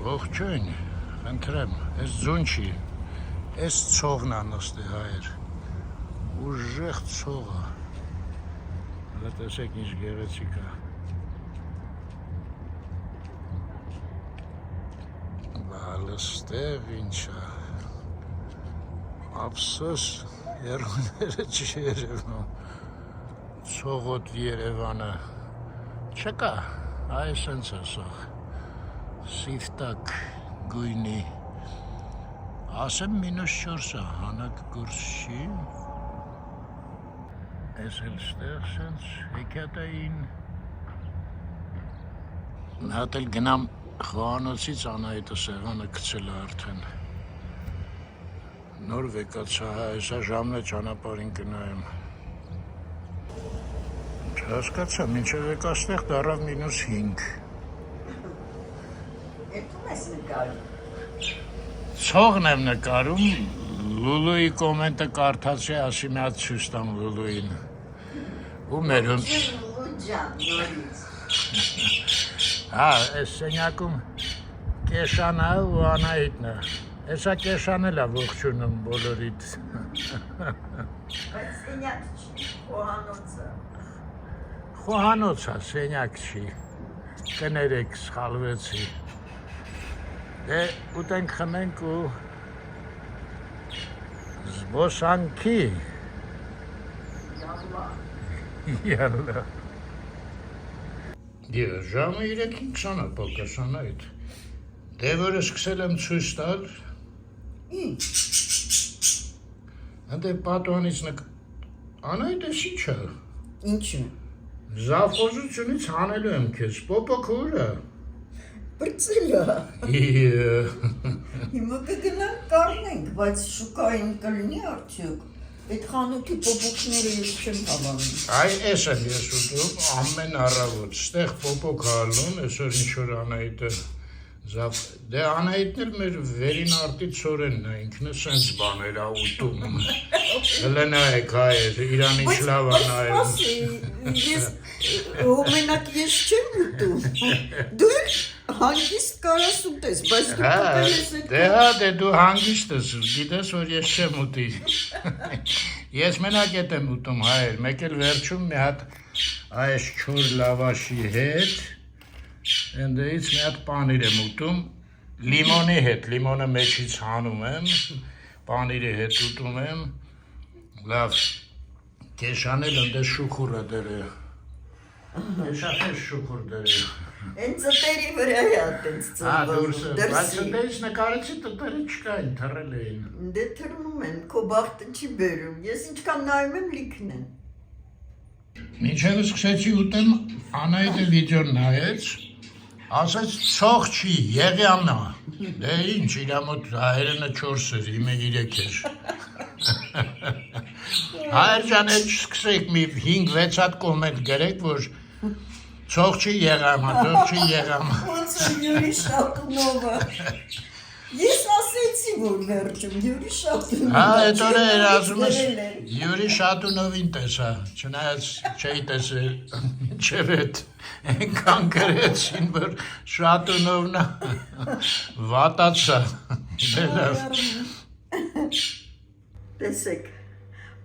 Ողջույն, խնդրեմ, այս ձուն չի, այս ցողն է նստի հայեր, ուժեղ ցողը, հələ տեսեք ինչ գեղեցիկ է, բալստեղ ինչ է, ապսոս երուները չի երևնում, ցողոտ Երևանը, չկա, այս ընց է սող, Սիվտակ գույնի, ասեմ -4 է, հանակ գուրս չի, ես էլ ստեղ սենց հեքյատային, հատ էլ գնամ խոհանոցից Անահիտը սեղանը գցել է արդեն, նոր վեկացա, հեսա ժամն է ճանապարհին գնայեմ, չհասկացա, մինչև եկաստեղ դառավ -5 Ցողն եմ նկարում, Լուլուի կոմենտը կարդացի, ասի մի հատ ցույց տամ Լուլուին, ու մերում, հա, այս սենյակում Կեշանն է ու Անահիտն է, հեսա Կեշանն էլ է ողջունում բոլորիդ, բայց սենյակ չի, խոհանոցը, խոհանոց է, սենյակ չի, կներեք սխալվեցի, դե ուտենք խմենք ու զբոսանքի, յալլա, ժամը 3:20 է պակաս Անահիտ, դե որ սկսել եմ ցույց տալ, ինչ, դե պատուհանից Անահիտ ես ինչ է, ինչ է, զավխոզությունից հանելու եմ քեզ, պոպոք ուր է, բրծել է, հիմա կգնանք կառնենք, բայց շուկային կլինի արդյոք, այդ խանութի պոպոքները ես չեմ հավանում, այ ես եմ ես ուտում, ամեն առավոտ, ստեղ պոպոք հալնում, այսօր ինչ-որ Անահիտը, դե Անահիտն էլ մեր վերին արտի ծորենն է, ինքն է սենց բաներ է ուտում, հլը նայեք հայեր, իրան ինչ լավ է նայում, ես մենակ ես չեմ ուտում, դու հանգիստ կարաս ուտես, բայց դու կպել ես այդ դե դու հանգիստ ես, գիտես որ ես չեմ ուտի, ես մենակ ետ եմ ուտում հայեր, մեկ էլ վերջում մի հատ այս չոր լավաշի հետ, ընդդեից մի հատ պանիր եմ ուտում, լիմոնի հետ, լիմոնը մեջից հանում եմ, պանիրի հետ ուտում եմ, լավ, Կեշանել ընդե շուխուր է դերը, Կեշախես շուխուր դերը, Են ծտերի վրա է ատենց ծնվում, բայց ընդեից նկարեցի տտերը չկային, թռել էին, դե թռնում են, քո բախտը չի բերում, ես ինչքան նայում եմ լիքն են, մինչև սկսեցի ուտեմ, Անահիտը վիդեոն նայեց, ասեց ցող չի, Եղիամն է, դե ինչ, իր մոտ հայերենը 4 էր, իմը 3 էր, հայեր ջան, էլ չսկսեք մի 5-6 հատ կոմենտ գրեք, որ ցող չի Եղիամը, ցող չի Եղիամը, ոնց որ Յուրի Շատունովը, ես ասեցի, որ վերջում Յուրի Շատունովը, հա, էդ օրը էր ասում ես, Յուրի Շատունովին տեսա, չնայած չէի տեսել, մինչև էդ, ենքան գրեցին, որ Շատունովն է, վատացա, տեսեք,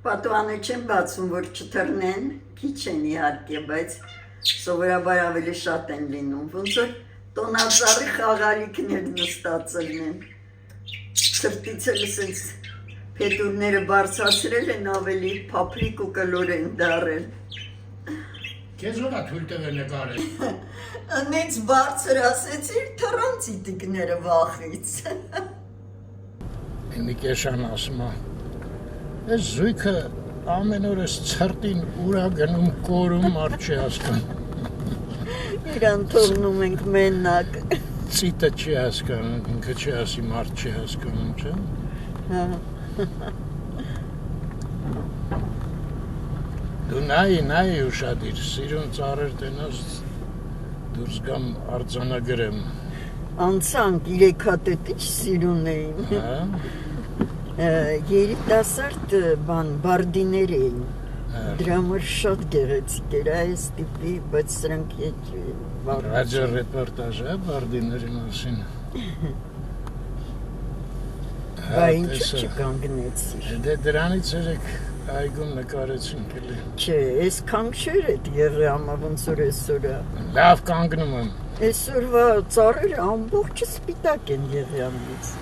պատուանը չեն բացում, որ չթռնեն, քիչ են իհարկե, բայց սովորաբար ավելի շատ են լինում, ոնց որ տոնածառի խաղալիքներ նստածելն են, սրտից էլ սենց փետուրները բարձրացրել են ավելի փափրիկ ու կլոր են դարել, Քեզ ո՞ր է թույլ տվել նկարել, անեց բարձր ասեցիր թռան ծիտիկները վախից, Մի Կեշան ասում է, այս զույգը ամեն օր ես ցրտին ուրա գնում կորում մարդ չի հասկանում, իրան թողնում ենք մենակ, ծիտը չի հասկանում, ինքը չի ասի մարդ չի հասկանում, չէ, դու նայի ուշադիր, սիրուն ծառեր տենաս, դուրս գամ արձանագրեմ, անցանք 3 հատ էտիչ սիրուն էին, երիտասարդ բան բարդիներ էին, Դրա համար շատ գեղեցիկ էր այս տիպի, բայց սրանք Ռադիո ռեպորտաժ է բարդիների մասին։ Բա ինչու չկանգնեցիր։ Դե դրանից երեք այգում նկարեցինք էլի։ Չէ, այս քանքշեր էդ եղամը ոնց որ այսօրը։ Լավ կանգնում եմ։ Այսօրվա ծառերը ամբողջը սպիտակ են եղամից։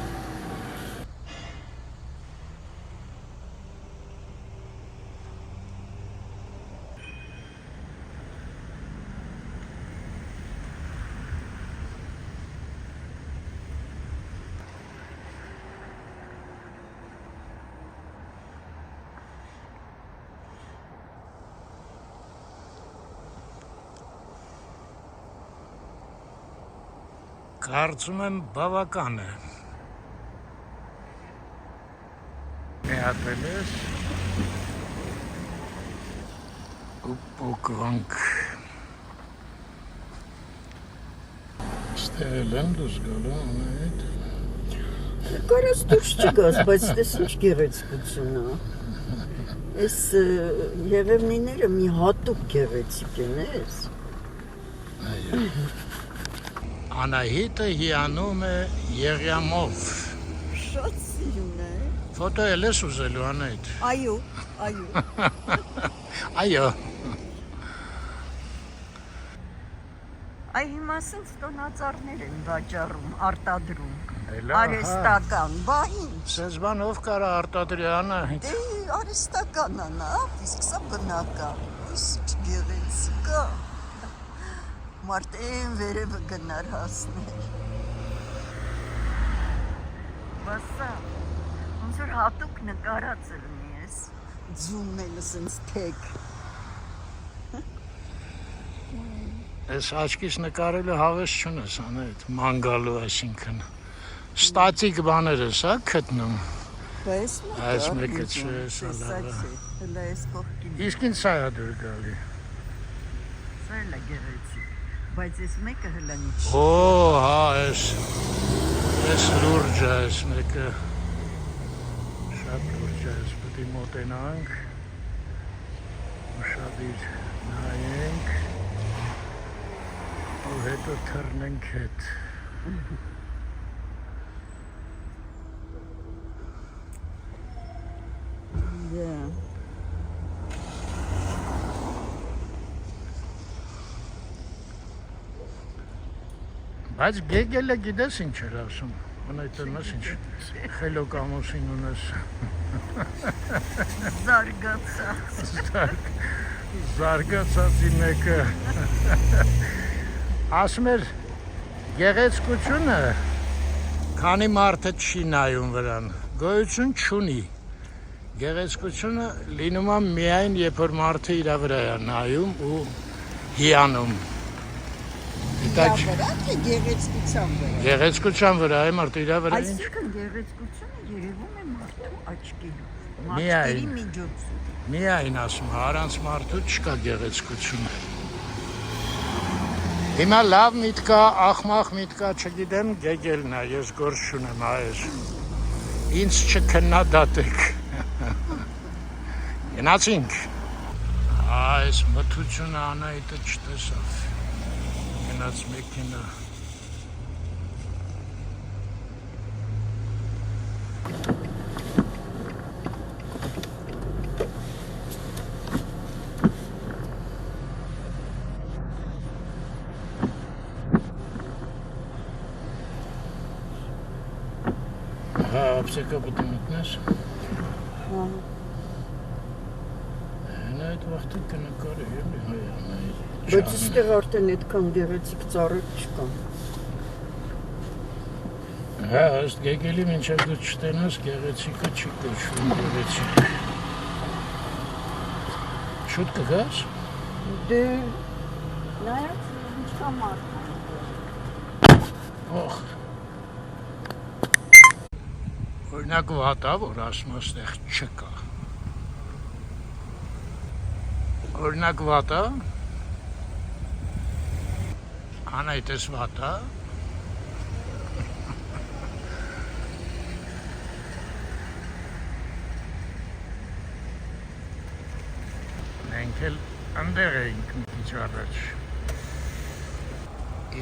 Կարծում եմ բավական է։ Միատվել ես ու պոկվանք։ Ստեղել եմ դուս գալու անայդ։ Կարաս դուրս չգաս, բայց տես ինչ գեղեցկություն է։ Այս եղևնիները մի հատուկ գեղեցիկ են, ես։ Այո։ Անահիտը հիանում է եղյամով։ Շատ սիրուն է։ Ֆոտո էլ ես ուզելու Անահիտ։ Այո։ Այո։ Այ հիմա սենց տոնածառներ են վաճառում, արտադրում։ Էլա, Արհեստական, բա ինչ։ Սենց բան ով կարա արտադրի Անահիտ։ Դե արհեստական է, նա, իսկ սա բնական։ Իսկ գեղեցիկ է։ Մարդեն վերևը գնար հասներ։ Բասա, ոնց որ հատուկ նկարած լինի ես։ Ձումն էլ սենց թեք։ Ես աչքիս նկարելու հավես չունես Անահիտ, ման գալու այսինքն։ Ստատիկ բաներ ես, հա, գտնում։ Այս մեկը չէ, սա լավ է։ Հələ այս կողքին։ Իսկ ինչ սա է դուր գալի։ Սա էլ է գեղեցիկ։ Բայց այս մեկը հələ ինչ։ Օ, հա, այս լուրջ է, այս մեկը։ Շատ լուրջ է, այս պետք է մոտենանք։ Ուշադիր նայենք։ Ու հետո թռնենք հետ։ Yeah. Բայց գեգելը գիտես ինչ էր ասում։ Անայտոնս ինչ խելոք ամուսին ունես։ Զարգացած։ Զարգացածի մեկը։ Ասում էր գեղեցկությունը քանի մարդը չի նայում վրան, գոյություն չունի։ Գեղեցկությունը լինում է միայն երբ որ մարդը իր վրա է նայում ու հիանում։ Գեղեցկության վրա։ Գեղեցկության վրա է մարդը իր վրա։ Այսինքն գեղեցկությունը երևում է մարդու աչքերում, Միայն։ մարդերի միջոցով։ Միայն ասում, առանց մարդու չկա գեղեցկություն։ Հիմա լավ միտքա, ախմախ միտքա, չգիտեմ, գեգելն է, ես գործ չունեմ այր։ Ինձ չքննադատեք։ Գնացինք։ Այս մթությունը Անահիտը չտեսավ։ Գնաց մեքենա։ Հա, ապսեկա պետք է մտնես։ Հա։ Նա այդ վաղտը կնկարի էլի հայանայի։ Բայց այստեղ արդեն այդքան գեղեցիկ ծառեր չկան։ Հա, ըստ գեգելի մինչև դու չտենաս գեղեցիկը չի կոչվում գեղեցիկ։ Շուտ կգաս։ Դե նայած ինչքան մարդ։ Օխ։ Օրինակ վատա, որ ասում այստեղ չկա։ Օրինակ վատա։ Անայդ ես վատա։ էլ ընդեղ էինք մի քիչ առաջ։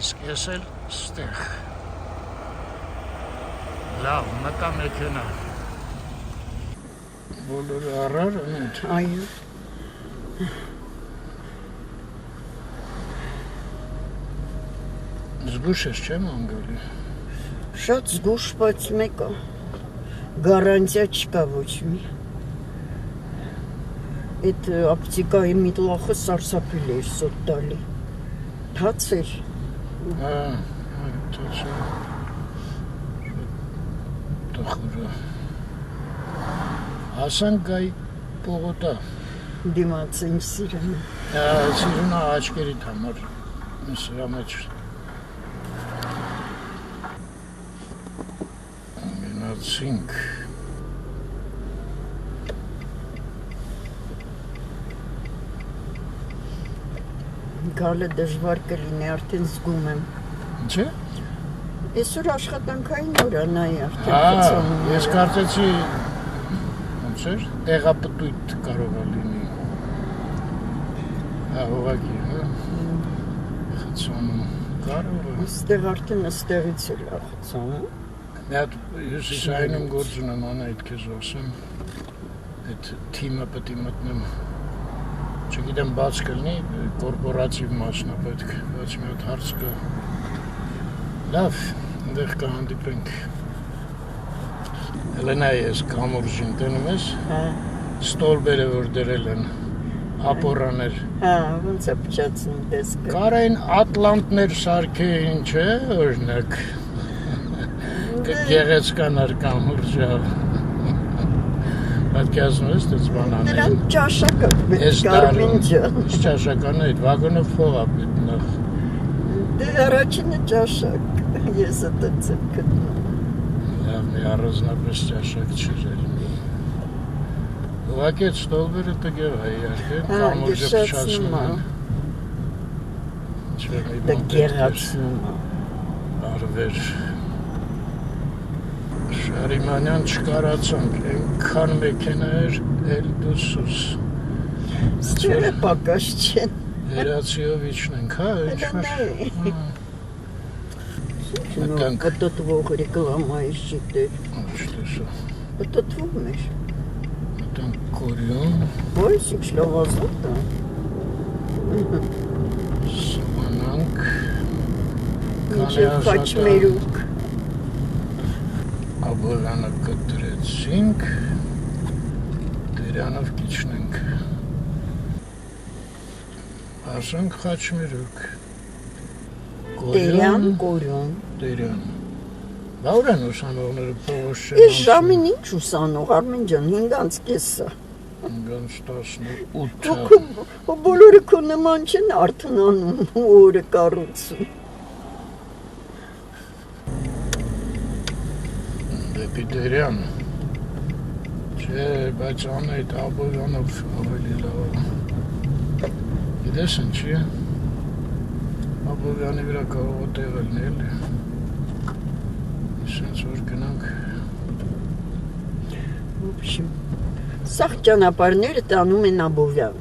Իսկ ես էլ ստեղ։ Լավ, մտա մեքենա։ Բոլորը առար ընդ։ Այո։ Զգուշ ես չէ մանգալի։ Շատ զգուշ, բայց մեկը գարանտիա չկա ոչ մի։ Այդ ապտիկայի միտլախը սարսափել էր սոտ տալի։ Թաց էր։ Հա, թաց է։ Տխուրա։ Հասանք գայ պողոտա։ Դիմաց իմ սիրունը։ Սիրունը աչկերիդ համար։ Սրա մեջ գնացինք։ Գալը դժվար կլինի, արդեն զգում եմ։ Չէ։ Այսօր աշխատանքային օր է, նայ արդեն Հա, խցանում։ ես կարծեցի ոնց էր, տեղապտույտ կարող է լինի։ Հա, ուղղակի, հա։ Խցանում կարող է։ Այստեղ արդեն ըստեղից էլ է խցանում։ Մի հատ հյուսիսայինում գործ ունեմ, Անահիտ քեզ ասեմ, այդ թիմը պետք է մտնեմ, չգիտեմ բաց կլինի, կորպորատիվ մասն է պետք, բայց մի հատ հարց կա, լավ, ընդեղ կհանդիպենք, Հելենա ես կամուրջին տենում ես, ստոլբերը որ դրել են, ապորաներ, Հա, ոնց է փչացնում տեսքը։ կարային ատլանտներ սարքեին չէ, օրինակ, գեղեցկանար կամուրջավ, Պետք է ասում ես դες բան անել։ Նրան ճաշակը պետք Կարմեն ջան։ Ես ճաշականը այդ վագոնը փող է պետք նախ։ Դե առաջինը ճաշակ, ես այդպես եմ գտնում։ Լավ, մի առանձնապես ճաշակ չրել։ Ուղղակի այդ ստոլբերը տգեղ է իհարկե, կամուրջը փչացնում է։ Տգեղացնում է։ Արվեր։ Շարիմանյան չկարացանք, ենքան մեքենա էր, էլ դուսուս։ Ստերը պակաշ չեն։ Երացիով իջնենք, հա, ինչմեր։ Կտտվող ռեկլամայի շիտեր։ Չտեսա։ Կտտվում էր։ Մտանք կորյուն։ Ոյս ինչ լավազատ է։ Սմանանք։ Մինչև խաչմերուկ։ Աբոլանը կտրեցինք, Տերյանով կիչնենք, ասանք խաչմերուկ, Տերյան, կորյուն, Տերյան, բա ուր են ուսանողները փողոց չեն Ես ժամին ինչ ուսանող, Արմեն ջան, 5:30-ը, 5:18-ը, բոլորը քո նման չեն արթնանում ու օրը կառուցում, դեպի Տերյան, չէ, բայց Անահիտ Աբովյանով ավելի լավ է, գիտես ինչի է, Աբովյանի վրա կարող է տեղ լինել, սենց որ գնանք, սաղ ճանապարհները տանում են Աբովյան,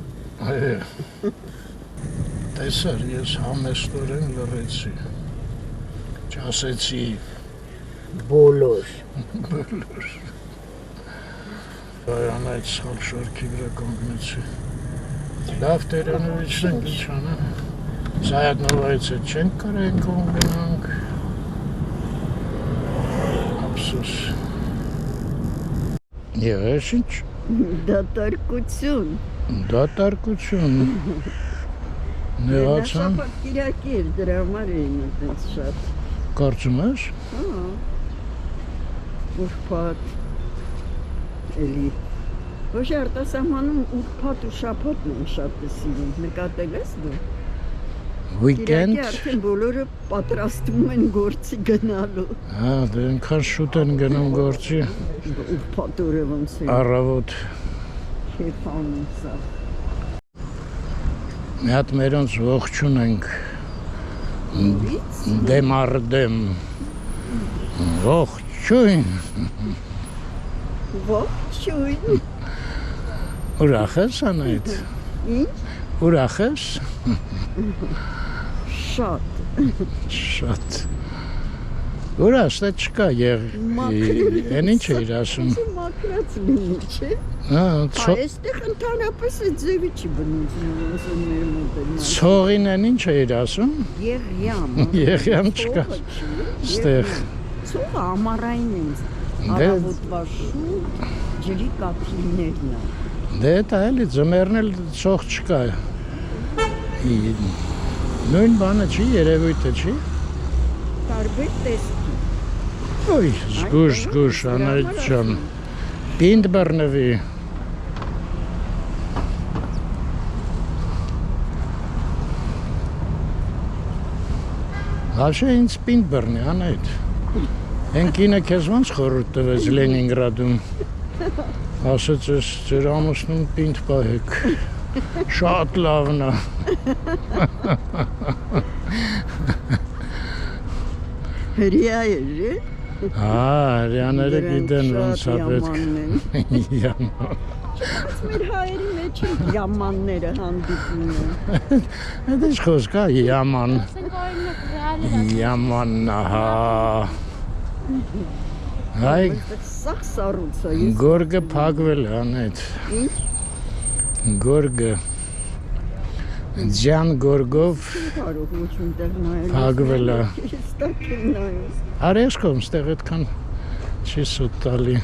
տեսար, ես համեստորեն լռեցի, չասեցի, բոլոր, Այն այդ սխալ շարքի վրա կանգնեցի, լավ Տերյանով իջնենք, ինչ անեմ, Զայատնովայից հետ չենք կարային կողմ գնանք, ապսուս, եղես ինչ, դատարկություն, նեղացան, Շաբաթ կիրակի էր, դրա համար էին այդպես շատ, կարծում ես, ուրբաթ, էլի, ոչ արտասահմանում ուրբաթ ու շաբաթն են շատ սիրում, նկատել ես դու, weekend, կիրակի արդեն բոլորը պատրաստում են գործի գնալու, հա, դե ենքան շուտ են գնում գործի, ուրբաթ օրը ոնց է, առավոտ, քեֆանում սա, մի հատ մերոնց ողջուն ենք, դեմ արդեմ, ողջույն, ողջույն, ուրախ ես Անահիտ, ինչ, Ուրախ ես։ Շատ։ Շատ։ Ուրախ է չկա են ինչ էր ասում։ Մաքրած լինի, չէ։ Այստեղ ընդհանրապես այդ ձևի չի բնություն մեր մոտ։ Ցողին են ինչ էր ասում։ Եղյամ։ Եղյամ չկա։ Ստեղ։ Ցողը ամառային են։ Արավոտվա շուտ ջրի կաթիլներն է։ Դե դա էլի ձմեռն էլ ցող չկա։ Նույն բանը չի, երևույթը չի։ Տարբեր տեսքի։ Ոյ, զգուշ, Անահիտ ջան։ Պինդ բռնվի։ Հաշե ինձ պինդ բռնի, Անահիտ։ Են կինը քեզ ոնց խորհուրդ տվեց Լենինգրադում։ Ասաց ես ձեր ամուսնուն պինդ պահեք։ Շատ լավն է։ Հրյա է։ Հրյաները գիտեն ոնց է պետք։ Մեր հայերի մեջ yamanները հանդիպում են։ Այդ ինչ խոսք է, yaman։ Yaman, ահա։ Հայ Սաղ սառուցա։ Գորգը փակվել է, Անահիտ։ Ինչ։ Գորգը Ջան Գորգով Կարող ոչ միտեղ նայել։ փակվել է։ Ստակ եմ նայում։ Արեշկոմ ստեղ այդքան չի սուտ տալի։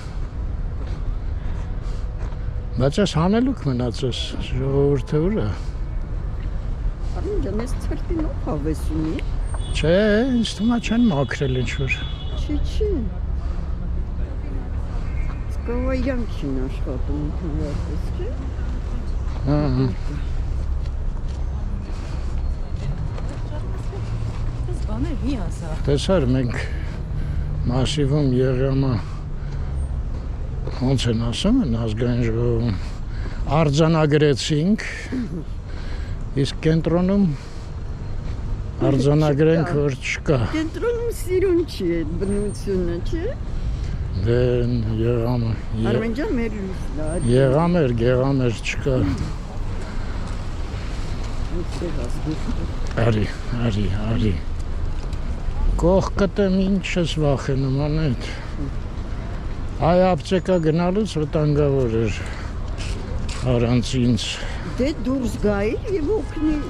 Բայց ես հանելուկ մնացես, ժողովուրդը ուր է։ Արին ջան, ես ցրտինով հավես ունի։ Չէ, ինձ թվում է չեն մաքրել ինչ-որ։ Չի։ Սկավա իրանք չին աշխատում ընդհանրապես, չէ։ Ահա։ Տեսար մենք մասիվում եղամա ոնց են ասում են ազգային ժողովում արձանագրեցինք իսկ կենտրոնում արձանագրենք որ չկա Կենտրոնում սիրուն չի այդ բնությունը, չէ։ դե եղամը Արմեն ջան, մեր լույսն է։ եղամեր չկա Արի Կողքդ եմ ինչ ես վախենում Անահիտ Այ ապտեկա գնալուց վտանգավոր էր առանց ինձ Դե դուրս գայիր և օգնիր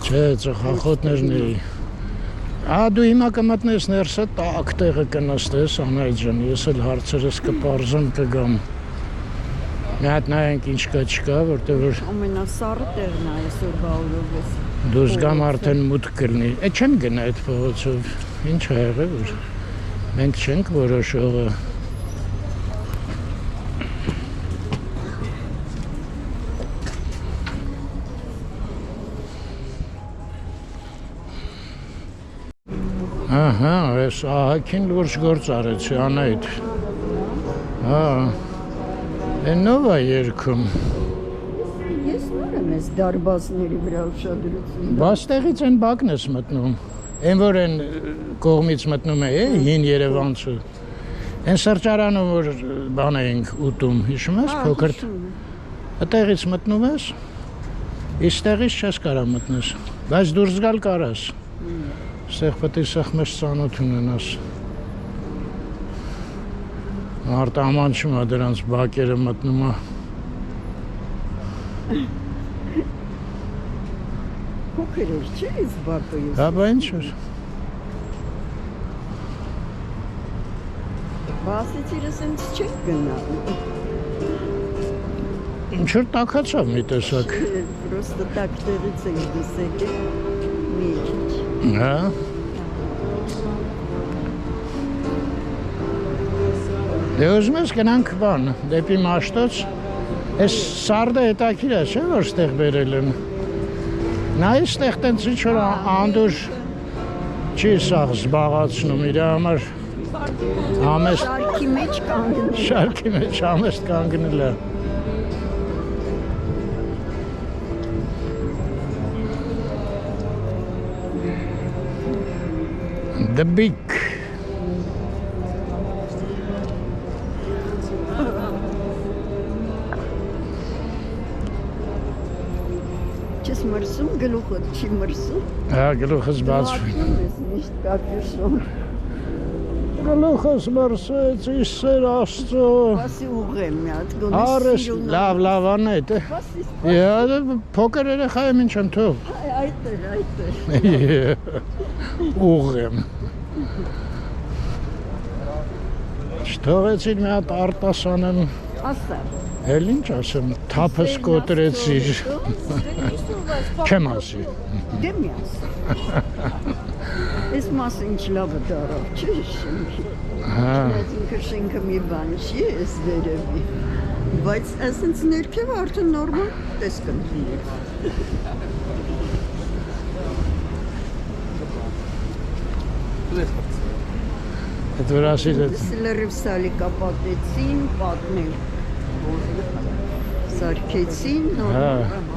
Չէ, ծխախոտներն էի դու հիմա կմտնես ներսը տակ տեղը կնստես Անահիտ ջան, ես էլ հարցերս կպարզեմ կգամ Մի հատ նայենք ինչ կա չկա, որտեղ որ Ամենասառը տեղն է այսօր գալով ես Դուրս գամ արդեն մուտք կլինի չեմ գնա այդ փողոցով Ինչ է եղել որ մենք չենք որոշողը Ահա, այս ահագին լուրջ գործ արեցի Անահիտ Նով է երգում Ես նոր եմ ես դարբասների վրա ուշադրություն Բաց տեղից են բակն ես մտնում Են որ են կողմից մտնում է հին երևանցու Են սրճարանում որ բան էինք ուտում Հիշում ես փոքր Այդտեղից մտնում ես Իսկ տեղից չես կարա մտնես Բայց դուրս գալ կարաս Ստեղ պետք է սեղ մեզ ծանոթ ունենաս Մարդ ամանչում է դրանց բակերը մտնում է Փոքր էր, չէ՞ ես բակը ես Բա ինչ էր Բասիցիրս ինձ չեք գնալ Ինչ որ տաքացավ մի տեսակ Պրոստը տակ տեղից ենք դուս եկել Մի քիչ Հա Դե ուզում ես գնանք բան, դեպի Մաշտոց Այս սարդը հետաքրքիր է, չէ՞ որ ստեղ բերել են Նայ ստեղ տենց ինչ որ անդուր չի սաղ զբաղացնում իր համար Համեստ Շարքի մեջ կանգնել Շարքի մեջ համեստ կանգնել է Դբիկ չես մրսում, գլուխդ չի մրսում։ Հա, գլուխս բացվում։ Դու ես միշտ կապյուշոն։ Գլուխս մրսեց, իսեր աստծո։ Բասի ուղեմ մի հատ գոնես Արես, լավ, լավ անետ է։ Յա, փոքր երեխա եմ ինչ եմ թող։ Այդ է։ Ուղեմ։ Չթողեցին մի հատ արտասանեմ։ Ասա։ Էլ ինչ ասեմ, թափս կոտրեցիր։ Չեմ ասի։ Դե մի ասա։ Ես մասը ինչ լավը դարավ, չէ՞ շենքի։ Հա։ Ինքը շենքը մի բան չի, ես վերևի։ Բայց ասենց ներքևը արդեն նորմալ տեսք ընդունել։ Այդ վրասի դետ։ Լրիվ սալիկա պատեցին, պատնել։ Սարքեցին, նորմալ։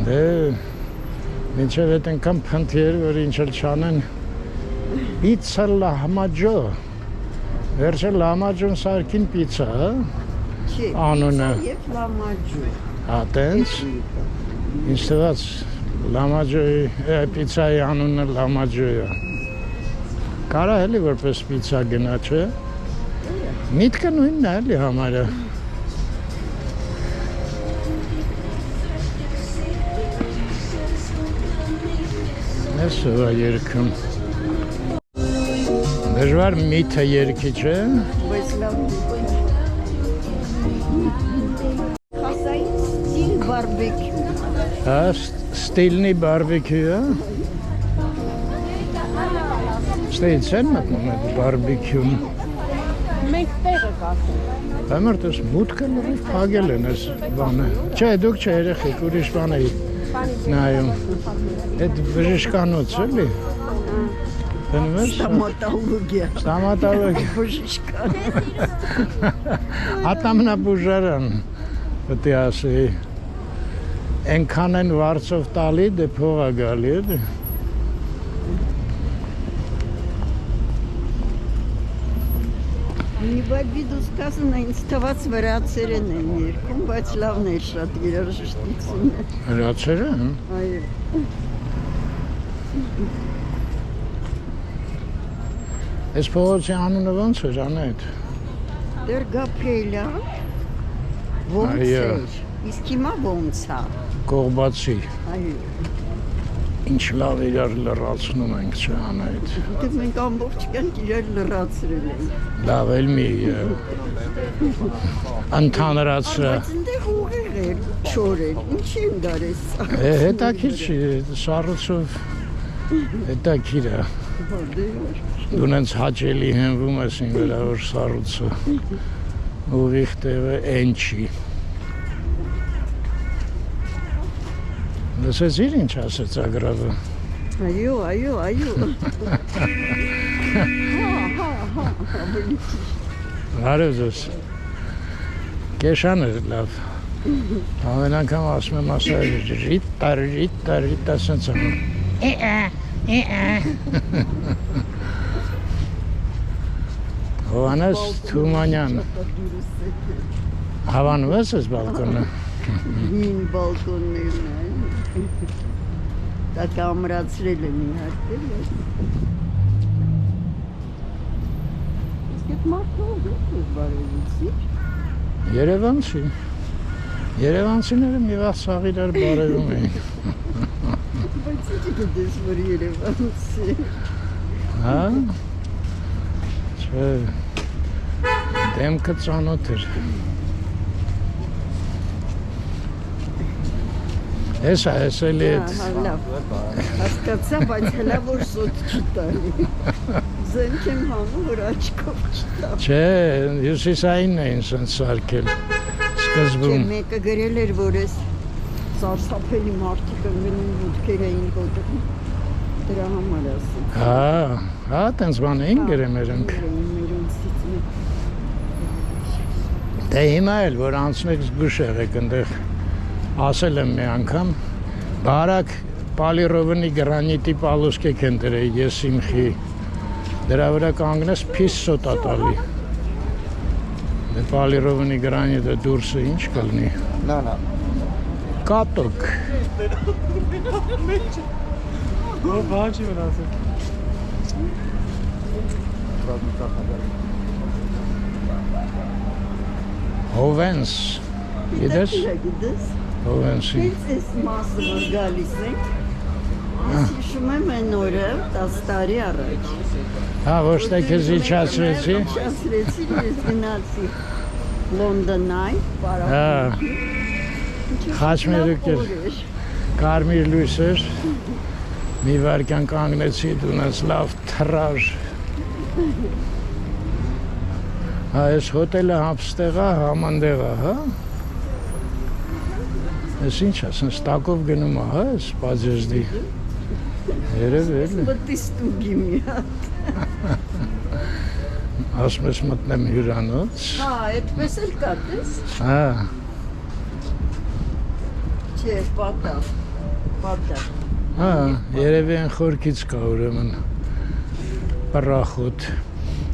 Դե, մինչև այդ ենքան փնթի էր, որ ինչ էլ չանեն, պիցա լահմաջո, վերջը լահմաջոն սարքին պիցա, Չէ, անունը։ Եվ լամաջու։ Հա, տենց, ինչ թված, լամաջոյի, պիցայի անունը լամաջոյը։ Կարա էլի որպես պիցա գնա, չէ։ Միտքը նույնն է էլի համարը։ Ես ովա երգում։ Դժվար միթը երգի, չէ։ Բայց լավ Խասային ստիլ բարբեկյու։ Հա, ստիլնի բարբեկյու, Ստեից են մտնում այդ բարբեկյուն։ Մենք տեղը կասենք։ Համար տես մուտքը լրիվ փագել են այս բանը։ Չէ, դուք չէ երեխեք, ուրիշ բան էի նայում։ Այդ բժշկանոց էլի։ Դնվես։ Ստամատոլոգիա։ Ստամատոլոգիա։ Բժշկան։ Ատամնաբուժարան, պետք է ասեի։ Ենքան են վարձով տալի, դե փողա գալի էլի։ Մի բագիդուս կասն այնց թված վրացերեն են երկում, բայց լավն է շատ երաժշտություն է։ Հրացերը, Այո։ Այս փողոցի անունը ոնց էր անետ։ Դեր Գաբրիելա ոնց Այո։ էր, իսկ հիմա ոնց է։ Կողբացի, Այո։ ինչ լավ իրար լրացնում ենք չէ անետ։ Դե մենք ամբողջ կյանք իրար լրացրել ենք։ Լավ էլ մի ընդհանրացրա։ Բայց ընդեղ ուղիղ էր, չոր էր, ինչի են դարես սա։ Հետաքրիր չի, սառուցով հետաքիր է։ Դու նենց հաճելի հենվում ես ինձ վրա, որ սառուցը ուղիղ տեղը են չի։ Լսեցիր ինչ ասեց ագրավը։ Այո, այո, այո։ Հա, ավելի ճիշտ։ Հարև ձեզ։ Կեշան էր լավ։ Ամեն անգամ ասում եմ ասա ռիտա սենց անում։ Հովանես Թումանյան։ Հավանում ես ես բալկոնը։ Հին բալկոններն այն։ Դա կամրացրել են իհարկե։ Իսկ այդ մարդը ով է բարևիցի։ Երևանցի։ Երևանցիները մի վաղ սաղ իրար բարևում էին։ Բայց ինչ գիտես, որ Երևանցի։ Հա։ Չէ։ Դեմքը ծանոթ էր։ Հեսա, էլի էդ։ Լավ, հասկացա, բայց հլա որ սոտ չտալի։ Զենք եմ հանում, որ աչքով չտա։ Չէ, հյուսիսային էին սենց սարքել սկզբում։ Մեկը գրել էր, որ ես սարսափելի մարդիկ ընգնում ոտքեր էին կոտրում։ Դրա համար ասում։ Հա, տենց բան էին գրել մերոնք։ Դե հիմա էլ, որ անցնեք զգուշ եղեք ընդեղ, ասել եմ մի անգամ, բարակ պալիրովնի գրանիտի պալուսկեք են դրել եսիմխի, դրա վրա կանգնես պիս սոտա տալի։ Դե պալիրովնի գրանիտը դուրսը ինչ կլնի։ No. Կատոկ։ Ո՞վ բաժի վրացել։ Հովենս։ Գիտես։ Գիտես։ Հովենսի։ Հենց այս մասը որ գալիս ենք, ես հիշում եմ այն օրը 10 տարի առաջ։ Հա, ոչ թե քեզ իջացրեցի։ Իջացրեցի, ես գնացի Լոնդոնայ, Հա։ Պարագի։ Խաչմերուկ էր։ Կարմիր լույս էր։ Մի վարկյան կանգնեցի, դունես լավ թռար։ Հա, այս հոտելը համստեղա, համանդեղա, հա։ Ես ինչ ասենց տակով գնում է, հա, այս պաջեժդի։ Երև էլ։ Մտի ստուգի մի հատ։ Ասում ես մտնեմ հյուրանոց։ Հա, այդպես էլ կա, տես։ Հա, Չէ, պատա։ հա, երևի են խորքից կա ուրեմն պռախոտ։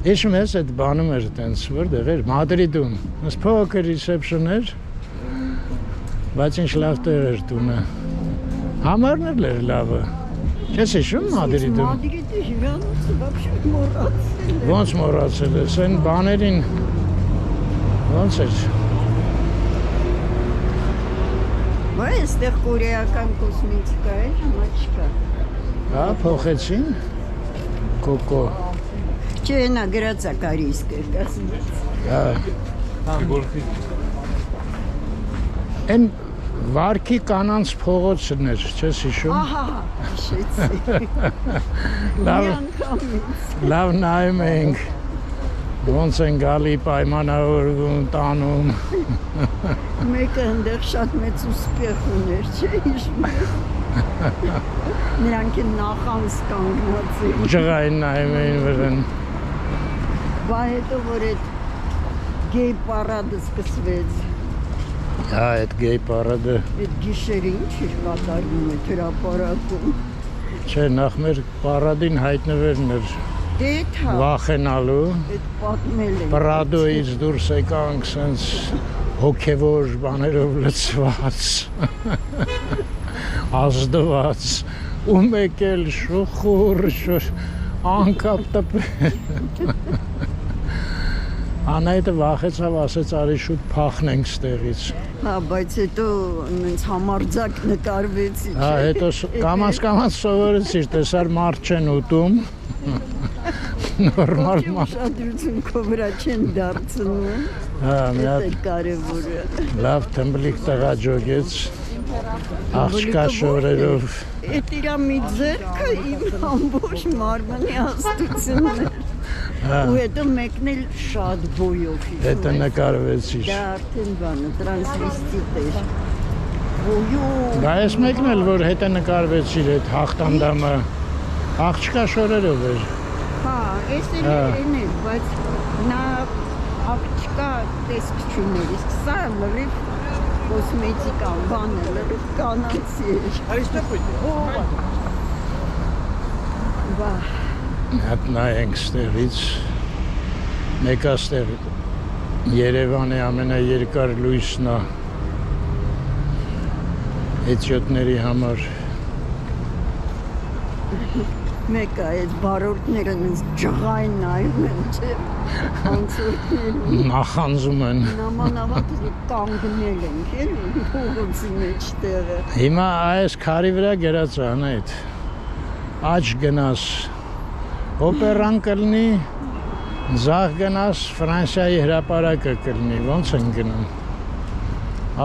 Հիշում ես այդ բանում էր տենց, որտեղ էր, Մադրիդում, ես փոքր ռիսեպշն էր, բայց ինչ լավ տեղ էր տունը, համարն էր լավը, չես հիշում Մադրիդում, Մադրիդի հյուրանոցը вообще մոռացել եմ։ ոնց մոռացել ես, այն բաներին, ոնց էր, Բայց այստեղ կորեական կոսմետիկա էր, հիմա չկա։ հա, փոխեցին, կոկո, Չէ, նա գրած է կարիսկը, կասմից։ հա, Գորխի։ այն վարքի կանանց փողոցն էր, չես հիշում, Ահա, հիշեցի։ լավ, Մի անգամից։ լավ նայում էինք, ոնց են գալի պայմանավորվում տանում, Մեկը ընդեղ շատ մեծ ուспех ուներ, չէ, հիշում ես։ Նրանք են նախանց կանգնած էին։ ջղային նայում էին վրան, Բա հետո որ այդ գեյ պարադը սկսվեց, հա, այդ գեյ պարադը, այդ գիշերը ինչ էր կատարվում այդ հրապարակում։ չէ, նախ մեր պարադին հայտնվերն էր Դե թա, վախենալու, այդ պատմել են։ պրադոից դուրս եկանք սենց հոգևոր բաներով լծված, ազդված, ու մեկ էլ շուխուր, անկապ տպել, Անայտը վախեցավ, ասեց արի շուտ փախնենք ստեղից, Հա, բայց հետո նենց համարձակ նկարվեցի, հա, հետո կամաց սովորեցիր, տեսար մարդ չեն ուտում, նորմալ Ոչ ուշադրություն քո վրա չեն դարձնում, հա, մի դա հատ է կարևորը։ լավ թմբլիկ տղա ջոգեց, աղջկա շորերով, Էդ իրա մի ձեռքը իմ ամբողջ մարմնի աստությունն է։ Ու հետո մեկն էլ շատ բոյով հետը հիշում է։ նկարվեցիր։ Դա արդեն բանը, տրանսվեստիտ էր։ Բոյով։ Դա ես մեկն էլ, որ հետը նկարվեցիր այդ հաղթանդամը, աղջկա շորերով էր, Հա, ես էլ Հա։ են էր, բայց նա աղջկա տեսք չուներ, իսկ սա լրիվ կոսմետիկա, բանը լրիվ կանացի էր։ Բա, մի հատ նայենք ստեղից, մեկա ստեղ Երևանի ամենաերկար լույսն է, էթիոպների համար, մեկը այդ բարորդները նենց ջղային նայում են, չէ, անցորդներում։ նախանձում են, Նամանավատ կանգնել ենք, էլի, փողոցի մեջտեղը։ հիմա այս քարի վրա գրած է անայդ, աջ գնաս, օպերան կլնի, ձախ գնաս, Ֆրանսիայի հրապարակը կլնի, ոնց են գնում,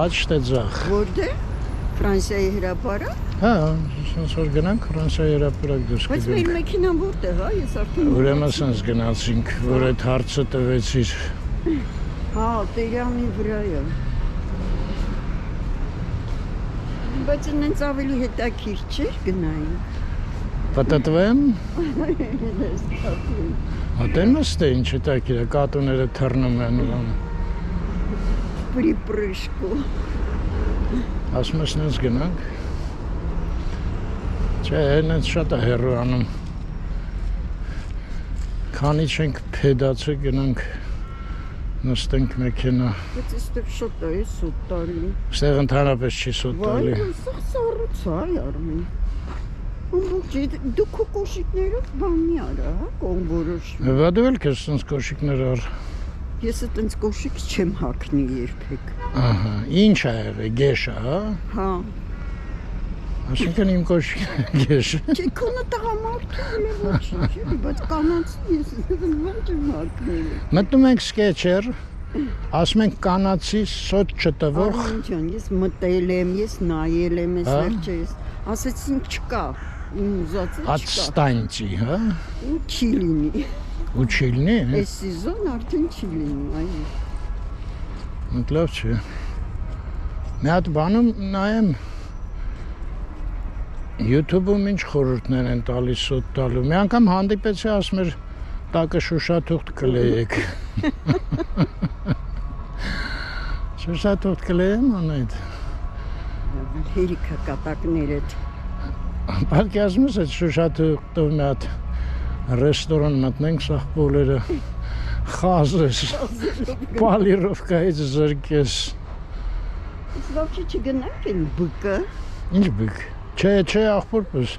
աջ թե ձախ, Որտե՞ղ։ Ֆրանսիայի հրապարակ։ հա, սենց որ գնանք Ֆրանսիայի հրապարակ դուրս Բայց մեր կգնք, մեքենան որտեղ է, ես արդեն։ ուրեմն սենց գնացինք, որ այդ հարցը տվեցիր, Հա, Տերյանի վրա է։ Բայց նենց ավելի հետաքրքիր չէր գնային։ պտտվեմ, Ես կապին։ ատեն մստ է ինչ հետաքրքիր է, կատուները թռնում են, Պրիպրիշկո։ ասում ես նենց գնանք, չէ, նենց շատ է հեռու անում, քանի չենք փեդացը գնանք Նստենք մեքենա։ Բայց այստեղ շուտ է սուտ տալի։ Ստեղ ընդհանրապես չի սուտ տալի։ Վայ, սա սառուց է, Արմեն։ Ամբողջ դու քո կոշիկներով բանի արա, հա, կողմ որոշում։ Բա դու էլ քեզ սենց կոշիկներ առ։ Ես այտենց կոշիկ չեմ հագնի երբեք։ Ահա, ինչ ա եղել, գեշ ա, հա։ Հա։ Այսինքն իմ կոշիկը գեշ։ Չէ, քոնը տղամարդու էլ ոչինչ, էլի, բայց կանացի ես ոնց եմ հագնել։ Մտնում ենք սկեչեր, ասում ենք կանացի սոտ չտվող։ Արմեն ջան, ես մտել եմ, ես նայել եմ, ես վերջերս ասեցին չկա, իմ ուզածը չկա։ Отстаньте, հա։ Ու չի լինի։ Ու չի լինի։ Այս սեզոն արդեն չի լինի, այո։ Լավ չէ։ Մի հատ բանում նայեմ YouTube-ում ինչ խորհուրդներ են տալիս սոտ տալու։ Մի անգամ հանդիպեցի, ասում էր տակը շուշաթուղթ կլեեք։ Շուշաթուղթ կլեեմ անայդ։ Հերիքա կատակներդ։ Պատկերացնում ես այդ շուշաթուղթով մի հատ ռեստորան մտնենք, սաղ բոլերը խազես, պալիրովկայից զրկես։ Իսկ вообще չգնանք են բկը։ Ինչ բիկ։ Չէ, աղբորպես։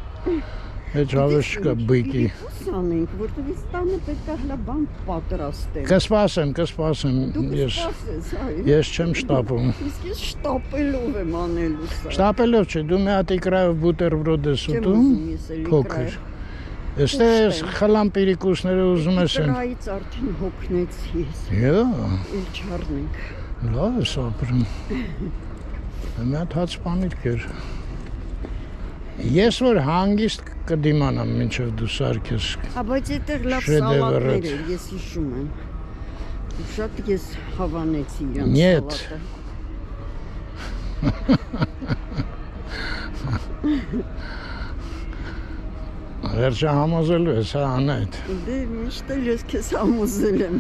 Հետ հավես չկա բիկի։ Ուսանենք, որտեղ ես տանը պետք է հլա բան պատրաստեմ։ Կսպասեմ, Դու ես կսպասես, այո։ ես չեմ շտապում։ Իսկ ես շտապելով եմ անելու սա։ Շտապելով չէ, դու մի հատ իկրայով բուտերբրոդ ես ուտում, փոքր։ Այստեղ խլամ պիրիկուսները ուզում ես են։ Իկրայից արդեն հոգնեցի ես։ Յա, Էլ չառնենք։ լավ ես ապրում։ Մի հատ հաց պանիր կեր։ Ես որ հանգիստ կդիմանամ մինչև դու սարքես։ Բայց այդտեղ լավ Շեդևրդ։ սալատներ էր, ես հիշում եմ։ Շատ ես հավանեցի իրան Նյետ։ սալատը։ Վերջը համոզելու ես, հա, անայդ։ Դե միշտ էլ ես քեզ համոզել եմ։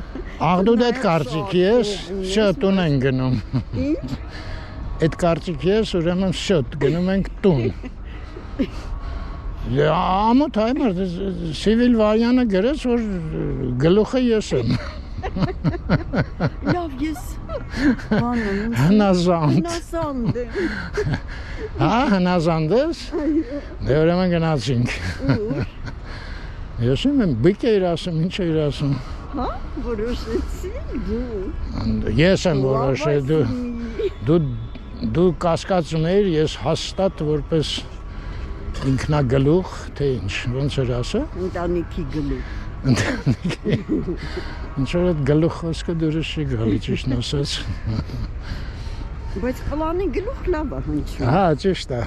Աղդուդ այդ կարծիքի ես, շոտ տուն են գնում։ Ինչ։ Այդ կարծիքի ես, ուրեմն շոտ գնում ենք տուն։ Ամոթ հայմար, Սիվիլ Վարյանը գրեց, որ գլուխը ես եմ։ Լավ, ես բանում Հնազանդ։ հնազանդ եմ։ Հա, հնազանդ ես։ Դե ուրեմն գնացինք։ Ես եմ բիկ էիր ասում, ինչ էիր ասում։ Հա, որոշեցի դու։ Ես եմ որոշել, դու կասկածում էիր, ես հաստատ որպես ինքնագլուխ, թե ինչ, ոնց էր ասը։ Ընտանիքի գլուխ։ Ինչ որ այդ գլուխ խոսքը դուրս չի գալի, ճիշտ ասած։ Բայց պլանի գլուխ լավ է հնչում։ Հա, ճիշտ է։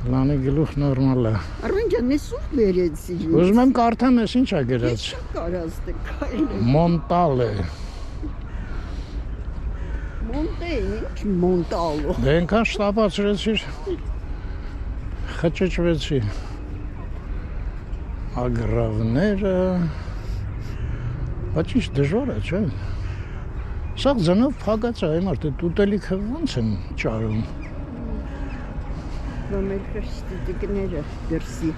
Պլանի գլուխ նորմալ է։ Արմեն ջան, ես ուր բերեցի։ Ուզում եմ կարդամ, ես ինչ ա գրած։ Ես չեմ կարած դե քայլել։ Մոնտալե։ Մոնտե, ինչ մոնտալո։ Դե այնքան շտապացրեցիր։ Խճճվեցի։ Ագրավները։ Բայց ինչ դժվար է, չէ՞։ Սա ձնով փակած է, այմարդ այդ ուտելիքը ոնց են ճարում։ Բա մեր խշտիկները դրսի։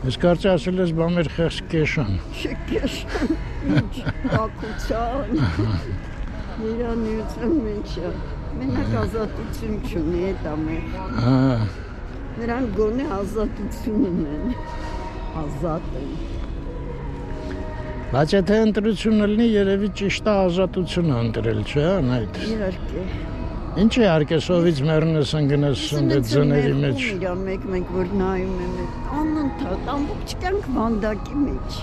Ես կարծի ասել ես բա մեր խեղճ կեշան։ Շեկեշ։ Ինչ տակուցան։ Երանյութան մեջ է։ Մենակ ազատություն չունի այդ ամեն։ Հա։ Նրանք գոնե ազատություն ունեն։ Ազատ են։ Բայց եթե ընտրությունը լինի, երևի ճիշտ է ազատությունը ընտրել, չէ՞, անայդ։ Իհարկե։ Ինչ է իհարկե սովից մեռնես ընկնես այդ ձների մեջ։ Իրա մեկ որ նայում եմ այդ անընդհատ ամբողջ կյանք վանդակի մեջ։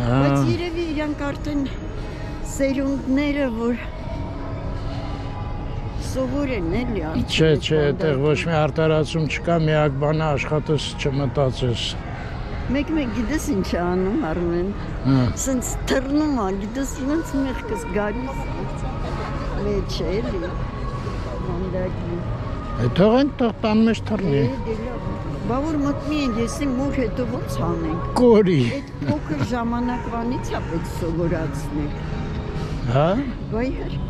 Հա։ Բայց երևի իրանք արդեն սերունդները, որ սովոր են էլի արդեն։ Չէ, այդտեղ ոչ մի արտարացում չկա, միակ բանը աշխատես չմտածես։ Մեկ գիտես ինչ է անում Արմեն։ Հա։ Սենց թռնում է, գիտես ոնց մեղքս գալիս մեջ էլի։ Վանդակի։ Թողենք թող տան մեջ թռնի։ Բա որ մտնի են, ես իմ մոր հետո ոնց անենք։ Կորի։ Այդ փոքր ժամանակվանից է պետք սովորացնել։ Հա։ Բա իհարկե։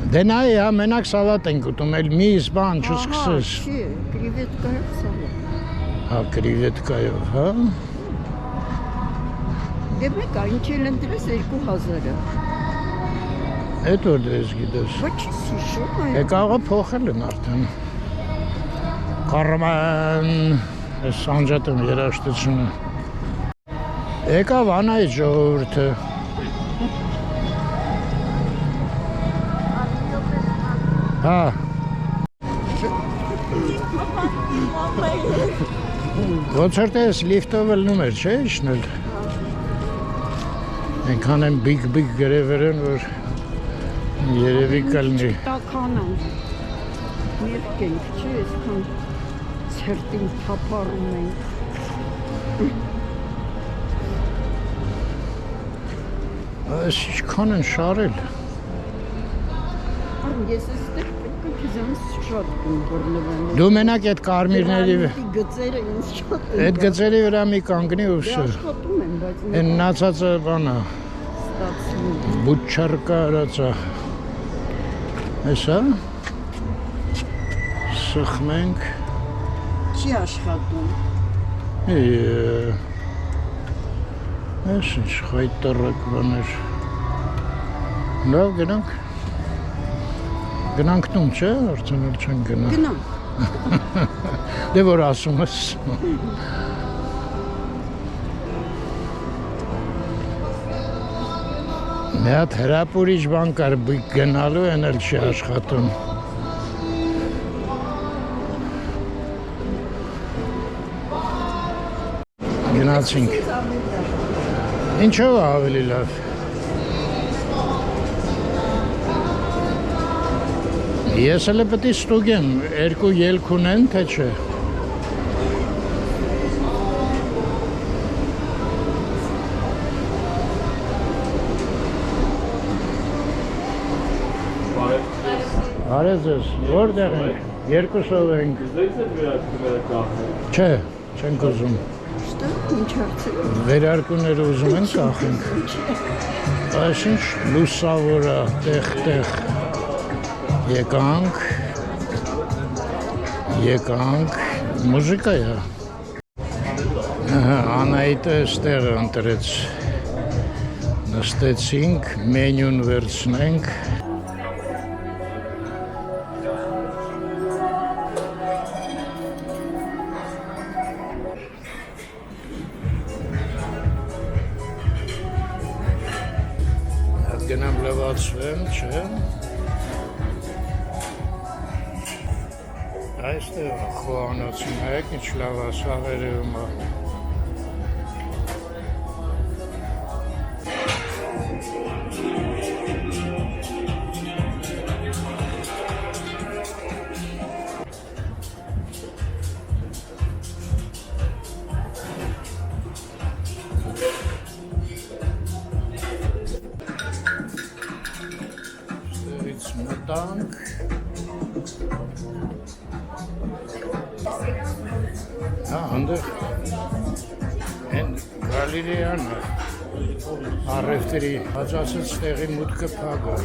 Դե նայ, հա, մենակ սալատ ենք ուտում, էլ միս բան չսկսես։ Ահա, չի, կրիվետկա հետ սալատ։ Հա, կրիվետկայով, հա։ Դե մեկ ինչ էլ ընտրես 2000-ը։ Էդ որ դες գիտես։ Ոչ հիշում եմ։ Է կարող փոխել են արդեն։ Կարմեն, այս անջատում երաշտությունը։ Եկավ անայ ժողովուրդը։ Հա։ Ոնց որ տես լիֆտով ելնում էր, չէ՞ իջնել։ Այնքան են բիգ գրևեր են, որ երևի կլինի։ Տական են։ Միրգ ենք, չէ՞, այսքան ցերտին թափառում ենք։ Այս ինչքան են շարել։ Ես այստեղ պետք է քեզանից շատ կմբռնվեմ։ Դու մենակ այդ կարմիրների գծերը ինձ շատ են։ այդ գծերի վրա մի կանգնի ու Դե վсё։ աշխատում եմ, բայց Այն նացածը բանա, ստացվում։ բուչարկա արածա։ Էսա։ Սխմենք։ Չի աշխատում։ Այս ինչ խայտարակ բաներ։ Լավ գնանք։ Գնանք տուն, չէ՞, արդեն էլ չեն գնա։ Գնանք։ Դե որ ասում ես։ Մի հատ հրապուրիչ բան կար բույք գնալու, են էլ չի աշխատում։ Գնացինք։ Ինչով ավելի լավ։ Ես էլ պետք է ստուգեմ, երկու ելք ունեն, թե չէ։ Արեզ ես, որտեղ ենք, երկուսով ենք։ Չէ, չենք ուզում։ Что? Ինչ հարցեր։ Վերարկուները ուզում են կախենք։ Այսինչ լուսավորա, տեղ, եկանք, մուզիկա է։ Անայիտը ստեղ ընտրեց, նստեցինք, մենյուն վերցնենք։ Գնամ լվացվեմ, չէ։ Այստեղ խոհանոցի նայեք, ինչ լավ է, սաղերը ումա։ Ստեղից մտանք։ Հա, անդեղ են գալիրեանը, առևտրի, հաճասեց տեղի մուտքը պագա։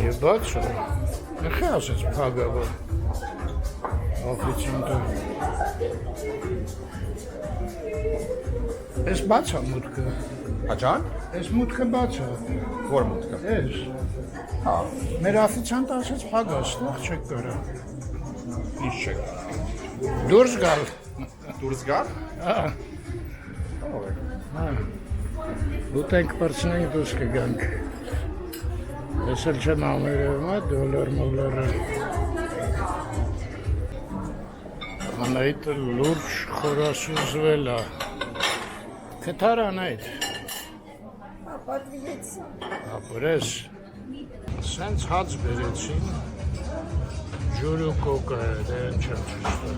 Եվ բաց է, նխի ասեց պագա, որ Օֆիցիանտը։ Ես բաց է մուտքը։ Աջան? Ես մուտքը բաց է։ Որ մուտքը։ Ես։ Հա, Մեր օֆիցիանտը ասեց փագա, ստեղ չեք կարա։ ինչ չեք։ Դուրս գալ։ Դուրս գալ։ Հա, Ո՞վ է։ հա։ Ուտենք պրծնենք դուրս կգանք։ Ես էլ չեմ ամերևում է, դոլար մոլարը։ Անայտը լուրջ խորասուզվել է։ Կթար Անայտ։ Ապրես։ Սենց հաց բերեցին, ջուր ու կոկա է, դե են չեմ ճիշտը։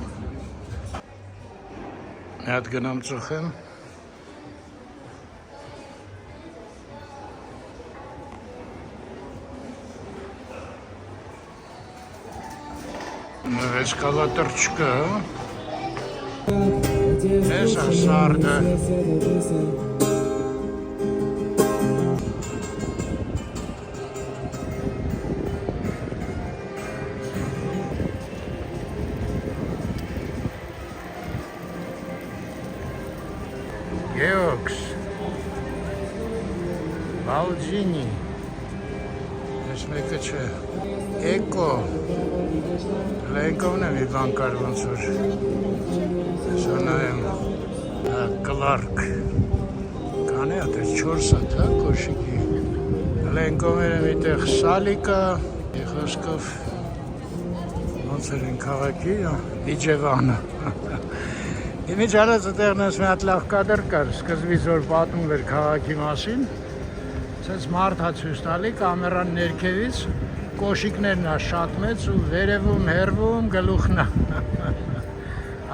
Մի հատ գնամ ծխեմ։ Էսկալատոր չկա, Ես ասարդը։ Գեոքս, բալջինի, ես մեկը չէ, էկո, լենկովն եմ մի բան կար ոնց որ, սոնայեմ, կլարկ, կանի ատեր 4 հատ, կոշիկի, լենկովն եմ իտեղ սալիկա, խոսքով, ոնց էր են քաղաքի, իջևանը, Իմիջ արած ըտեղն ես մի հատ լավ կադր կար, սկզբից որ պատմում էր քաղաքի մասին, ցած մարդ հա ցույց տալի կամերան ներքևից, կոշիկներն ա շատ մեծ ու վերևում, հեռվում գլուխն ա։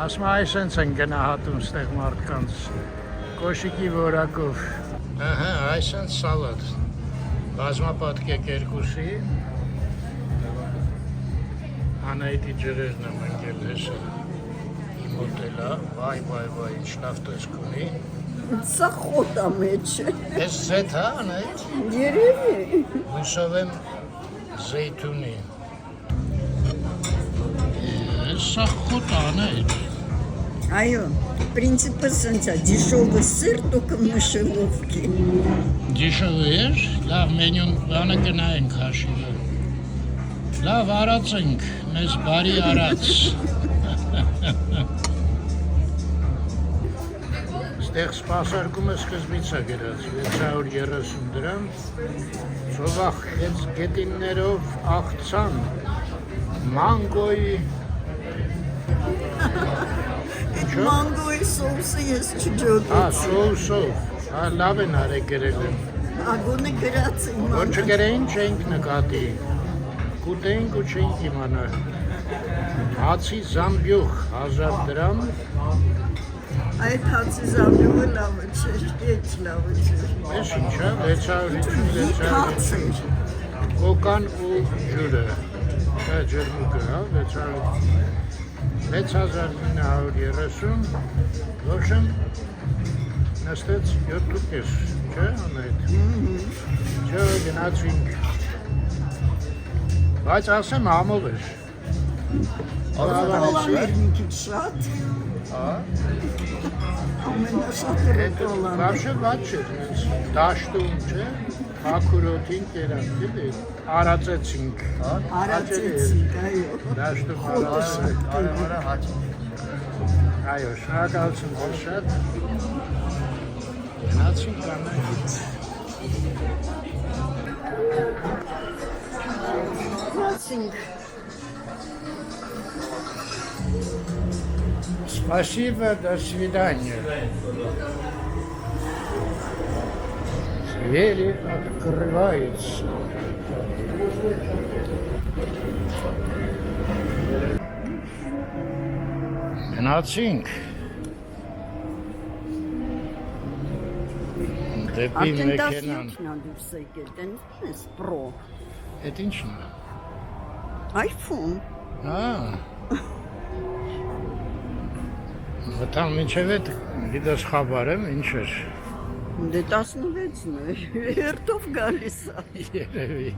Ասում այսենց են գնահատում ստեղ մարդկանց, կոշիկի որակով։ Ահա, այսենց սալատ, բազմապատկեք երկուսի, Անայտի ջրերն եմ ընկել հեսը։ Մոտելա, վայ, ինչ լավ տեսք ունի։ Սա խոտ ա մեջ է։ Ես զետ հա, անայդ։ Երևի։ Հուսով եմ զեյթունի։ Սա խոտ ա, անայդ։ Այո, принципը սենց է, դիշովը սիր, տոքը մշելովքի։ Դիշովը էր, լավ մենյուն բանը կնայենք հաշիվը։ Լավ արած ենք, մեզ բարի արած։ Ստեղ սպասարկումը սկզբից է գրած 630 դրամ, ծովախ գետիններով աղցան, մանգոյի, Մանգոյի սովսը ես չջոտեցի։ Սովսով, լավ են արեք գրել եմ, Ագոնը գրած եմ։ որ չգրեին չենք նկատի, կուտեինք ու չենք իմանա, հացի զամբյուղ 1000 դրամ, Այդ հացի զամբյուղը լավը չէր, եչ լավը չէր։ Ես ինչա, 650, Հաց էր։ կոկան ու ջուրը, ջրմուկը, 6930, ոչմ նստեց 7.5, չէ, անայդ, չէ, գնացինք, բայց ասեմ համով էր, Ռոտոլաներ մի քիչ շատ։ Ամենաշատը ռոտոլան։ Վարշը վաչ էր, դաշտում, չէ, հակուրոթին կերանք, էլի, արածեցինք, Արածեցինք, այո։ դաշտում արածեցինք, այո, շնորհակալություն որ շատ, գնացինք անայդ, Գնացինք։ Спасибо, до свидания. Двери открываются. Գնացինք դեպի մեքենան։ Ատենտասիոն դուրս եկել, տենց ես պրո։ Էդ ի՞նչն է։ iPhone։ Վտան մինչև էդ գիտես խաբար եմ, ինչ էր։ Դե 16-ն է, հերթով գալիս է։ Երևի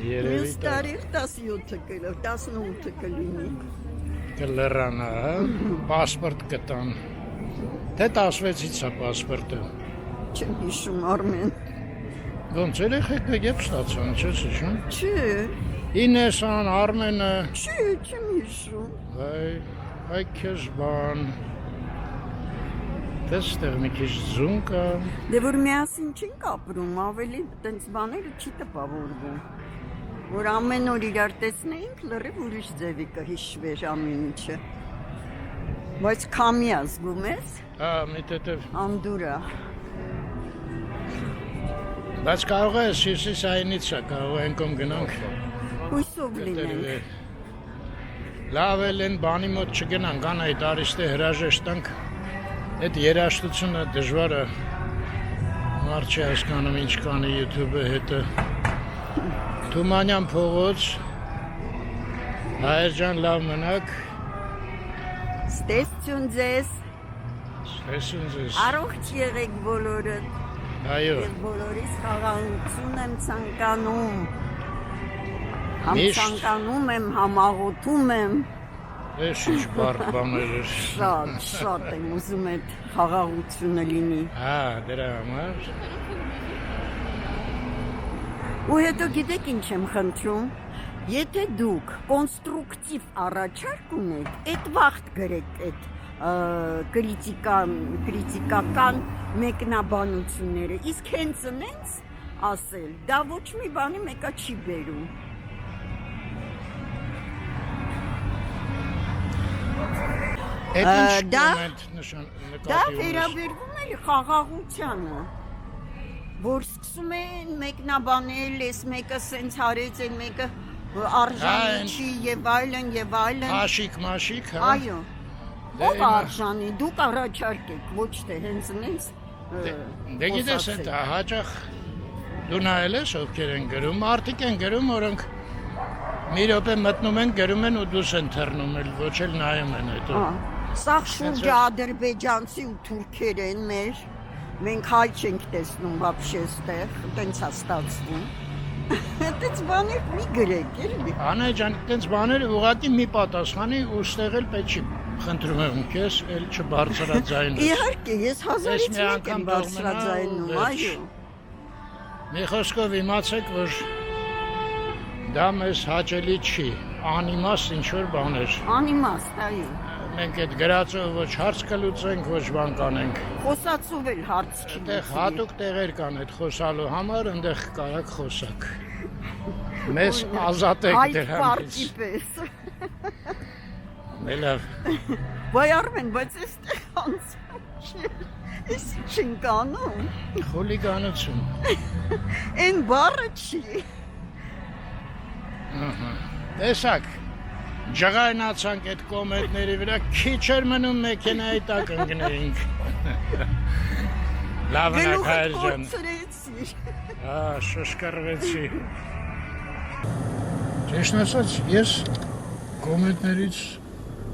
Ես տարիք 17-ը կլավ, 18-ը կլինի։ կլերանա, պասպորտ կտան։ Թե 16-ից է պասպորտը։ Չեմ հիշում Արմեն։ Ոնց երեխեքը եվ ստացան, չես հիշում։ Չէ, Ինեսան, Արմենը, չէ, չեմ հիշում։ այ քեզ բան։ Դեստեղ մի քիչ ձուն կա։ Դե որ միասին չենք ապրում, ավելի տենց բաները չի տպավորվում։ Որ ամեն օր իրար տեսնեինք, լրիվ ուրիշ ձևի կհիշվեր ամեն ինչը։ Բայց քամի է զգում ես, Մի տետև։ անդուրա։ Բայց կարող է Սիրսիսայինից է, կարող է ենքում գնանք։ Հույսով լինենք։ Լավ էլ են բանի մոտ չգնանք, անայդ արիստե հրաժեշտ տանք, այդ երաշտությունը դժվար է, մարդ չի հասկանում ինչ կանի YouTube-ը հետը, Թումանյան փողոց, Հայեր ջան լավ մնաք, Ստեսություն ձեզ, Լսում ես։ առողջ եղեք բոլորդ, Այո։ ես բոլորիս խաղաղություն եմ ցանկանում, համ Միշտ։ ցանկանում եմ, համ աղոթում եմ, Ես ինչ բարդ բաներ ես։ շատ եմ ուզում այդ խաղաղությունը լինի։ Հա, դրա համար։ Ու հետո գիտեք ինչ եմ խնդրում, եթե դուք կոնստրուկտիվ առաջարկ ունեք, այդ վաղտ գրեք այդ կրիտիկական մեկնաբանությունները, իսկ հենց նենց ասել, դա ոչ մի բանի մեկա չի բերում։ Այդ ինչ Դա- կոմենտ նշան Դա նկատի ունես։ վերաբերվում է խաղաղությանը, որ սկսում են մեկնաբանել, ես մեկը սենց հարեց, այն մեկը արժանի Այն- չի եւ այլն, Մաշիկ, հա։ այո, Դե ով հիմա- արժանի, դուք առաջարկեք, ոչ թե հենց նենց Դե գիտես այդ հաճախ դու նայել ես ովքեր են գրում, մարդիկ են գրում, որոնք մի րոպե մտնում են, գրում են ու դուրս են թռնում, էլ ոչ էլ նայում են հետո։ Սաղ շուրջը ադրբեջանցի ու թուրքեր են մեր, մենք հայ չենք տեսնում вообще ստեղ, տենց է ստացվում։ Այդպես բաներ մի գրեք, էլի։ Անա ջան, այդպես բաներ ուղղակի մի պատասխանի ու ստեղ էլ պետք չի խնդրում եմ քեզ, էլ չբարձրաձայնես։ Իհարկե, ես հազարից Ես մի մեկ անգամ եմ բարձրաձայնում, թողնեմ, այո։ Մի խոսքով իմացեք, որ դա մեզ հաճելի չի, անիմաստ ինչ-որ բաներ։ Անիմաստ, այո։ Մենք այդ գրածով ոչ հարց կլուծենք, ոչ բան կանենք։ Խոսացով էլ հարց չի Այդտեղ հատուկ տեղեր կան այդ խոսալու համար, այնտեղ կարակ խոսակ։ Մեզ ազատեք Այդ դրանից։ պարտի պես։ Լավ, Վայ Արմեն, բայց այստեղ անցում ես չենք անում։ խուլիգանություն։ Այն բառը չի։ Տեսակ, ջղայնացանք այդ կոմենտների վրա, քիչ էր մնում մեքենայի տակ ընկնեինք։ Լավնակ Գլուխդ հայր ջան, կորցրեցի։ շշկրվեցի։ Ճիշտ ասած, ես կոմենտներից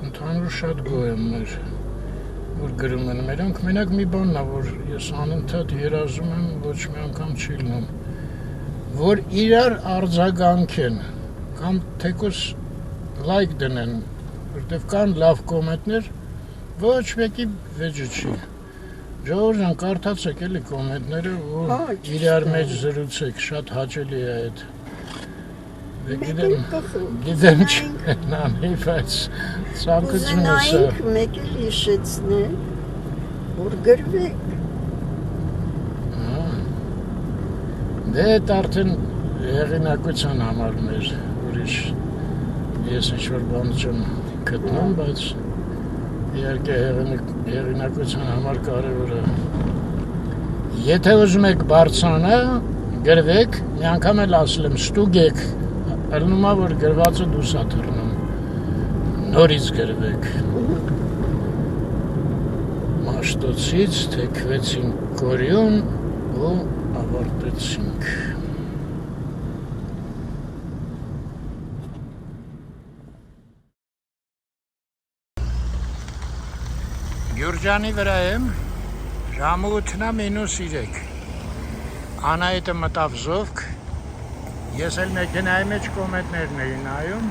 ընդհանուր շատ գոհ եմ մեր, որ գրում են մերոնք, մենակ մի բանն է, որ ես անընդհատ երազում եմ, ոչ մի անգամ չի լինում, որ իրար արձագանքեն, կամ թեկուզ լայք դնեն, որտեվ կան լավ կոմենտներ, ոչ մեկի վեճը չի։ Ժողովուրդ ջան, կարդացեք էլի կոմենտները ու Հա, ճիշտ իրար է։ մեջ զրուցեք, շատ հաճելի է այդ։ Դե Մեկ գիտեմ, էլ կխում։ գիտեմ չեն անի, բայց ցանկություն է սա։ Ուզենայինք մեկ էլ հիշեցնել, որ գրվեք։ Դե դա արդեն հեղինակության համար մեր ուրիշ ես ինչ-որ բան չեմ գտնում, բայց իհարկե հեղինակության համար կարևոր է։ Եթե ուզում եք բարձրանը, գրվեք, մի անգամ էլ ասել եմ, ստուգեք, ելնում է, որ գրվածը դուրս է թռնում, նորից գրվեք։ Մաշտոցից թեքվեցինք կորյուն ու ավարտեցինք։ Գյուրջանի վրա եմ, ժամը 8:03։ Անահիտը մտավ Զովք, ես էլ մեքենայի մեջ կոմենտներն էի նայում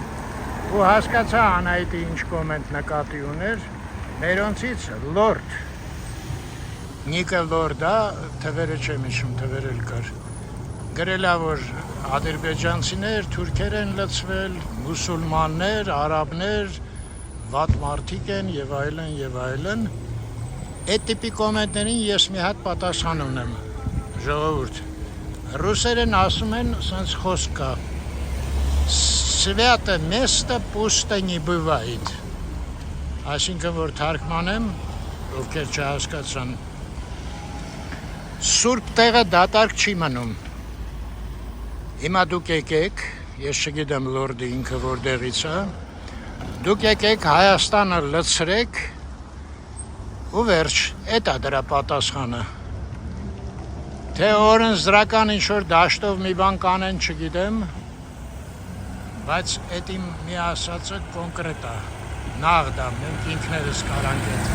ու հասկացա Անահիտը ինչ կոմենտ նկատի ուներ, մերոնցից լորդ, Նիկը լորդա, թվերը չեմ իշում, թվեր էլ կար, գրելա, որ ադրբեջանցիներ, թուրքեր են լծվել, մուսուլմաններ, արաբներ, վատ մարդիկ են եւ այլն եւ այլն։ Այդ տիպի կոմենտներին ես մի հատ պատասխան ունեմ, ժողովուրդ։ Ռուսերեն ասում են սենց խոսք կա. Свято место пусто не бывает։ Այսինքն որ թարգմանեմ, ովքեր չհասկացան, Սուրբ տեղը դատարկ չի մնում։ Հիմա դուք եկեք, ես չգիտեմ լորդը ինքը որտեղից է, դուք եկեք Հայաստանը լցրեք ու վերջ, էդ է դրա պատասխանը։ Թե օրենսդրական ինչ-որ դաշտով մի բան կանեն, չգիտեմ, բայց էդ իմ մի ասածը կոնկրետ է։ Նաղդա, մենք ինքներս կարանք այդ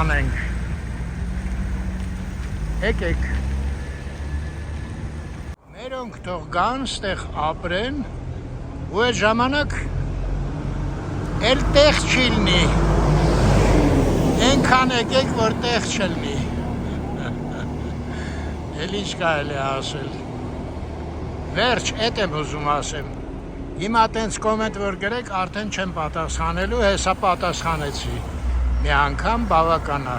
անենք։ Եկեք։ Մերոնք թող գան, ստեղ ապրեն, ու այդ ժամանակ էլ տեղ չի լինի։ Ենքան եկեք, որ տեղ չլինի։ Էլ ինչ կարելի է ասել։ Վերջ, էդ եմ ուզում ասեմ։ Հիմա տենց կոմենտ որ գրեք, արդեն չեմ պատասխանելու, հեսա պատասխանեցի։ Մի անգամ բավական է։